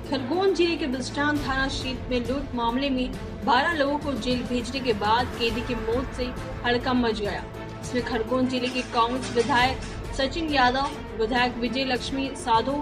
खरगोन जिले के बिस्टान थाना क्षेत्र में लूट मामले में 12 लोगों को जेल भेजने के बाद कैदी की मौत से हड़कंप मच गया। इसमें खरगोन जिले के कांग्रेस विधायक सचिन यादव, विधायक विजय लक्ष्मी साधु,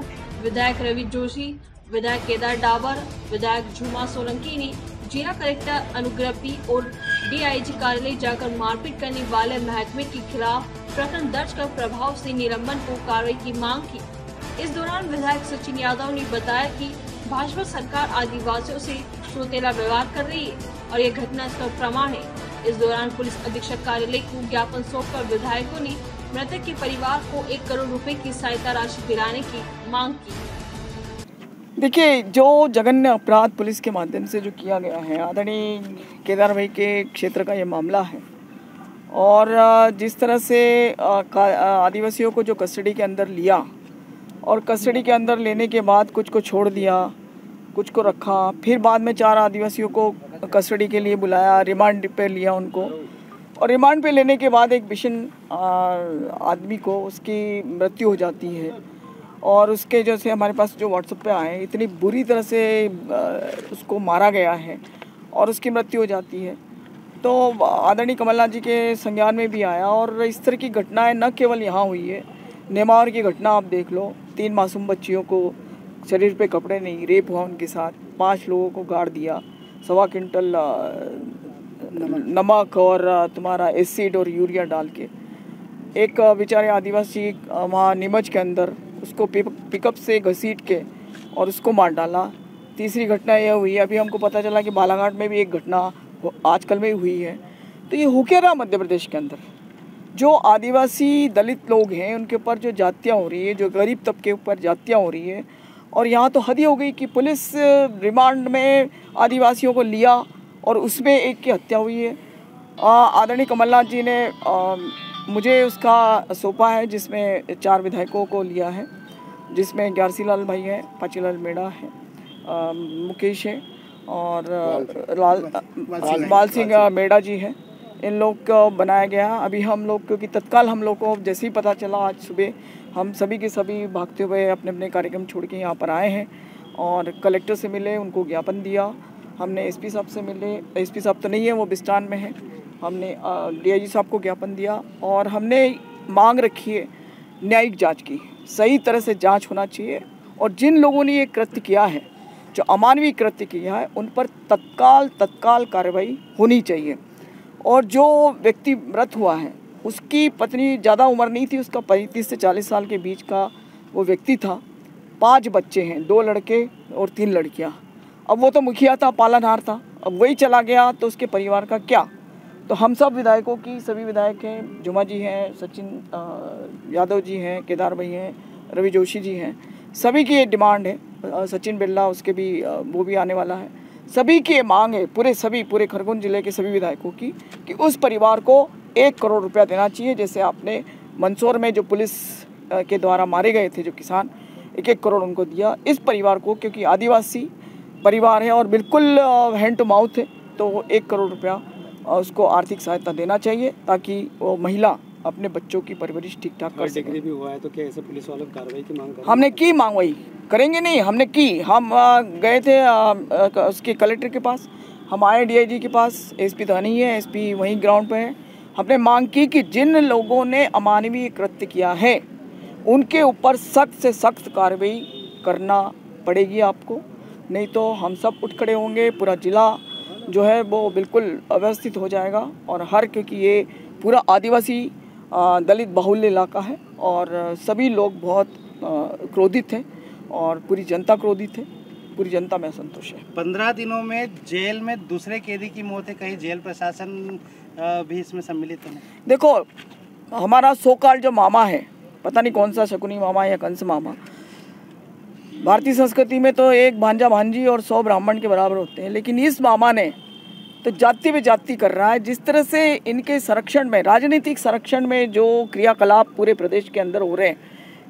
विधायक रवि जोशी, विधायक केदार डाबर, विधायक झुमा सोलंकी ने जिला कलेक्टर अनुग्रह पी और डीआईजी कार्यालय जाकर मारपीट करने वाले महकमे के खिलाफ प्रकरण दर्ज कर प्रभाव से निलंबन को कार्रवाई की मांग की। इस दौरान विधायक सचिन यादव ने बताया कि भाजपा सरकार आदिवासियों से सौतेला व्यवहार कर रही है और ये घटना इसका प्रमाण है। इस दौरान पुलिस अधीक्षक कार्यालय को ज्ञापन सौंपकर विधायकों ने मृतक के परिवार को 1 करोड़ रुपए की सहायता राशि दिलाने की मांग की। देखिए, जो जघन्य अपराध पुलिस के माध्यम से जो किया गया है, आदरणीय केदार भाई के क्षेत्र का ये मामला है और जिस तरह से आदिवासियों को जो कस्टडी के अंदर लिया और कस्टडी के अंदर लेने के बाद कुछ को छोड़ दिया, कुछ को रखा, फिर बाद में 4 आदिवासियों को कस्टडी के लिए बुलाया, रिमांड पे लिया उनको और रिमांड पे लेने के बाद एक विषम आदमी को उसकी मृत्यु हो जाती है और उसके जैसे हमारे पास जो व्हाट्सएप पे आए, इतनी बुरी तरह से उसको मारा गया है और उसकी मृत्यु हो जाती है। तो आदरणीय कमलनाथ जी के संज्ञान में भी आया और इस तरह की घटनाएं न केवल यहाँ हुई है, नेमावर की घटना आप देख लो, 3 मासूम बच्चियों को शरीर पे कपड़े नहीं, रेप हुआ उनके साथ, 5 लोगों को गाड़ दिया, 1.25 क्विंटल नमक और तुम्हारा एसिड और यूरिया डाल के एक बेचारे आदिवासी वहाँ नीमच के अंदर उसको पिकअप से घसीट के और उसको मार डाला। तीसरी घटना यह हुई, अभी हमको पता चला कि बालाघाट में भी एक घटना आजकल में हुई है। तो ये हो क्या रहा मध्य प्रदेश के अंदर, जो आदिवासी दलित लोग हैं उनके ऊपर जो जातियाँ हो रही है, जो गरीब तबके ऊपर जातियाँ हो रही है। और यहाँ तो हद ही हो गई कि पुलिस रिमांड में आदिवासियों को लिया और उसमें एक की हत्या हुई है। आदरणीय कमलनाथ जी ने मुझे उसका सौंपा है जिसमें 4 विधायकों को लिया है, जिसमें ग्यारसी लाल भाई हैं, पाचीलाल मेड़ा है, मुकेश है और लाल सिंह मेड़ा जी हैं। इन लोग को बनाया गया। अभी हम लोग, क्योंकि तत्काल हम लोग को जैसे ही पता चला आज सुबह, हम सभी के सभी भागते हुए अपने अपने कार्यक्रम छोड़ के यहाँ पर आए हैं और कलेक्टर से मिले, उनको ज्ञापन दिया। हमने एसपी साहब से मिले, एसपी साहब तो नहीं है, वो बिस्टान में है। हमने डीआईजी साहब को ज्ञापन दिया और हमने मांग रखी है न्यायिक जाँच की, सही तरह से जाँच होना चाहिए और जिन लोगों ने ये कृत्य किया है, जो अमानवीय कृत्य किया है, उन पर तत्काल कार्रवाई होनी चाहिए। और जो व्यक्ति मृत हुआ है उसकी पत्नी ज़्यादा उम्र नहीं थी, उसका 35 से 40 साल के बीच का वो व्यक्ति था। 5 बच्चे हैं, 2 लड़के और 3 लड़कियां। अब वो तो मुखिया था, पालनहार था, अब वही चला गया तो उसके परिवार का क्या। तो हम सब विधायकों की, सभी विधायक हैं, जुमा जी हैं, सचिन यादव जी हैं, केदार भाई हैं, रवि जोशी जी हैं, सभी की ये डिमांड है। सचिन बिरला उसके भी वो भी आने वाला है। सभी की मांग है, पूरे खरगोन जिले के सभी विधायकों की, कि उस परिवार को 1 करोड़ रुपया देना चाहिए। जैसे आपने मंदसौर में जो पुलिस के द्वारा मारे गए थे जो किसान, 1-1 करोड़ उनको दिया। इस परिवार को, क्योंकि आदिवासी परिवार है और बिल्कुल हैंड टू माउथ है, तो 1 करोड़ रुपया उसको आर्थिक सहायता देना चाहिए ताकि वो महिला अपने बच्चों की परवरिश ठीक ठाक कर सके। भी हुआ है तो क्या ऐसे पुलिस वालों की कार्रवाई की मांग करें? हमने की मांग, वही करेंगे नहीं, हमने की। हम गए थे उसके कलेक्टर के पास, हम आए डीआईजी के पास, एसपी तो नहीं है, एसपी वहीं ग्राउंड पे है। हमने मांग की कि जिन लोगों ने अमानवीय कृत्य किया है उनके ऊपर सख्त से सख्त कार्रवाई करना पड़ेगी आपको, नहीं तो हम सब उठ खड़े होंगे। पूरा जिला जो है वो बिल्कुल अव्यवस्थित हो जाएगा और क्योंकि ये पूरा आदिवासी दलित बाहुल्य इलाका है और सभी लोग बहुत क्रोधित हैं और पूरी जनता क्रोधित है, पूरी जनता में असंतोष है। 15 दिनों में जेल में दूसरे कैदी की मौत है, कहीं जेल प्रशासन भी इसमें सम्मिलित है? देखो, हमारा सोकाल जो मामा है, पता नहीं कौन सा, शकुनी मामा या कंस मामा, भारतीय संस्कृति में तो एक भांजा भांजी और 100 ब्राह्मण के बराबर होते हैं, लेकिन इस मामा ने तो जाति पे जाति कर रहा है। जिस तरह से इनके संरक्षण में, राजनीतिक संरक्षण में जो क्रियाकलाप पूरे प्रदेश के अंदर हो रहे हैं,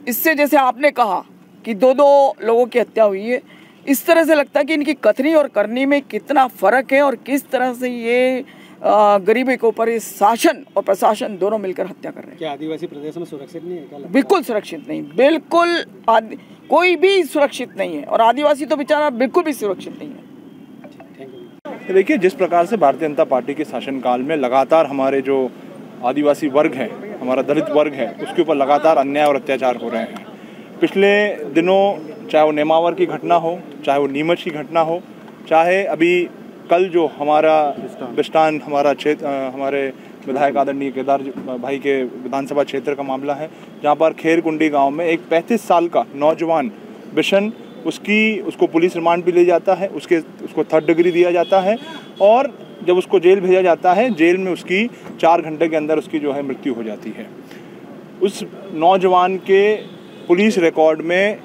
इससे जैसे आपने कहा कि 2-2 लोगों की हत्या हुई है, इस तरह से लगता है कि इनकी कथनी और करनी में कितना फ़र्क है और किस तरह से ये गरीबी के ऊपर इस शासन और प्रशासन दोनों मिलकर हत्या कर रहे हैं। क्या आदिवासी प्रदेश में सुरक्षित नहीं है? क्या लगता है? बिल्कुल सुरक्षित नहीं, बिल्कुल कोई भी सुरक्षित नहीं है और आदिवासी तो बेचारा बिल्कुल भी सुरक्षित नहीं है। देखिए, जिस प्रकार से भारतीय जनता पार्टी के शासनकाल में लगातार हमारे जो आदिवासी वर्ग है, हमारा दलित वर्ग है, उसके ऊपर लगातार अन्याय और अत्याचार हो रहे हैं। पिछले दिनों चाहे वो नेमावर की घटना हो, चाहे वो नीमच की घटना हो, चाहे अभी कल जो हमारा बिस्टान हमारा क्षेत्र हमारे विधायक आदरणीय केदार भाई के विधानसभा क्षेत्र का मामला है, जहाँ पर खेरकुंडी गांव में एक 35 साल का नौजवान बिशन उसको पुलिस रिमांड भी ले जाता है, उसको 3rd डिग्री दिया जाता है और जब उसको जेल भेजा जाता है, जेल में उसकी 4 घंटे के अंदर उसकी जो है मृत्यु हो जाती है। उस नौजवान के पुलिस रिकॉर्ड में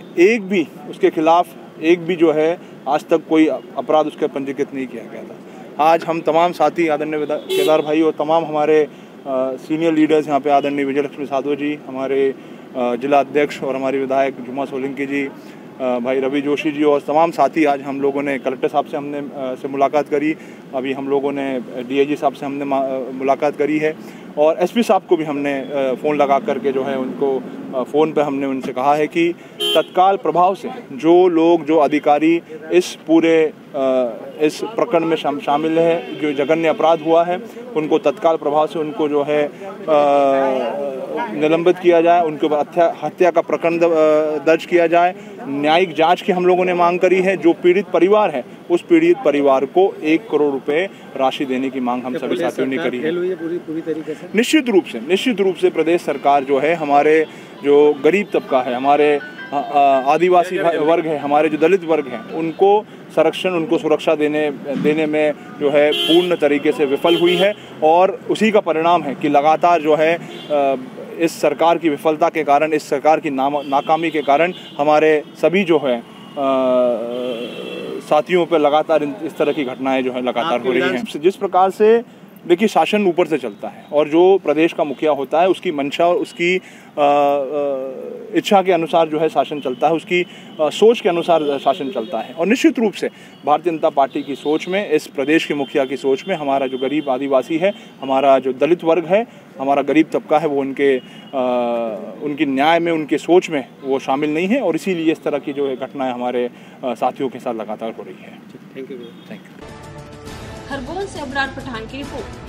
उसके खिलाफ एक भी जो है आज तक कोई अपराध उसके पंजीकृत नहीं किया गया था। आज हम तमाम साथी आदरणीय केदार भाई और तमाम हमारे सीनियर लीडर्स यहाँ पे आदरणीय विजयलक्ष्मी साधो जी, हमारे जिला अध्यक्ष और हमारे विधायक जुम्मा सोलंकी जी, भाई रवि जोशी जी और तमाम साथी, आज हम लोगों ने कलेक्टर साहब से हमने मुलाकात करी, अभी हम लोगों ने डीआईजी साहब से हमने मुलाकात करी है और एसपी साहब को भी हमने फ़ोन लगा करके जो है उनको फ़ोन पे हमने उनसे कहा है कि तत्काल प्रभाव से जो अधिकारी इस पूरे इस प्रकरण में शामिल है, जो जघन्य अपराध हुआ है, उनको तत्काल प्रभाव से उनको जो है निलंबित किया जाए, उनके ऊपर हत्या का प्रकरण दर्ज किया जाए। न्यायिक जांच की हम लोगों ने मांग करी है। जो पीड़ित परिवार है, उस पीड़ित परिवार को 1 करोड़ रुपए राशि देने की मांग हम सभी साथियों ने करी है। पूरी तरीके से निश्चित रूप से प्रदेश सरकार जो है, हमारे जो गरीब तबका है, हमारे आदिवासी वर्ग है, हमारे जो दलित वर्ग हैं, उनको संरक्षण, उनको सुरक्षा देने में जो है पूर्ण तरीके से विफल हुई है और उसी का परिणाम है कि लगातार जो है इस सरकार की विफलता के कारण, इस सरकार की नाकामी के कारण हमारे सभी जो है साथियों पर लगातार इस तरह की घटनाएं जो है लगातार हो रही हैं। जिस प्रकार से देखिए शासन ऊपर से चलता है और जो प्रदेश का मुखिया होता है उसकी मंशा और उसकी इच्छा के अनुसार जो है शासन चलता है, उसकी सोच के अनुसार शासन चलता है। और निश्चित रूप से भारतीय जनता पार्टी की सोच में, इस प्रदेश के मुखिया की सोच में, हमारा जो गरीब आदिवासी है, हमारा जो दलित वर्ग है, हमारा गरीब तबका है, वो उनकी न्याय में, उनके सोच में वो शामिल नहीं है और इसीलिए इस तरह की जो है घटनाएं हमारे साथियों के साथ लगातार हो रही है। Thank you. खरगोन से अबरार पठान की रिपोर्ट।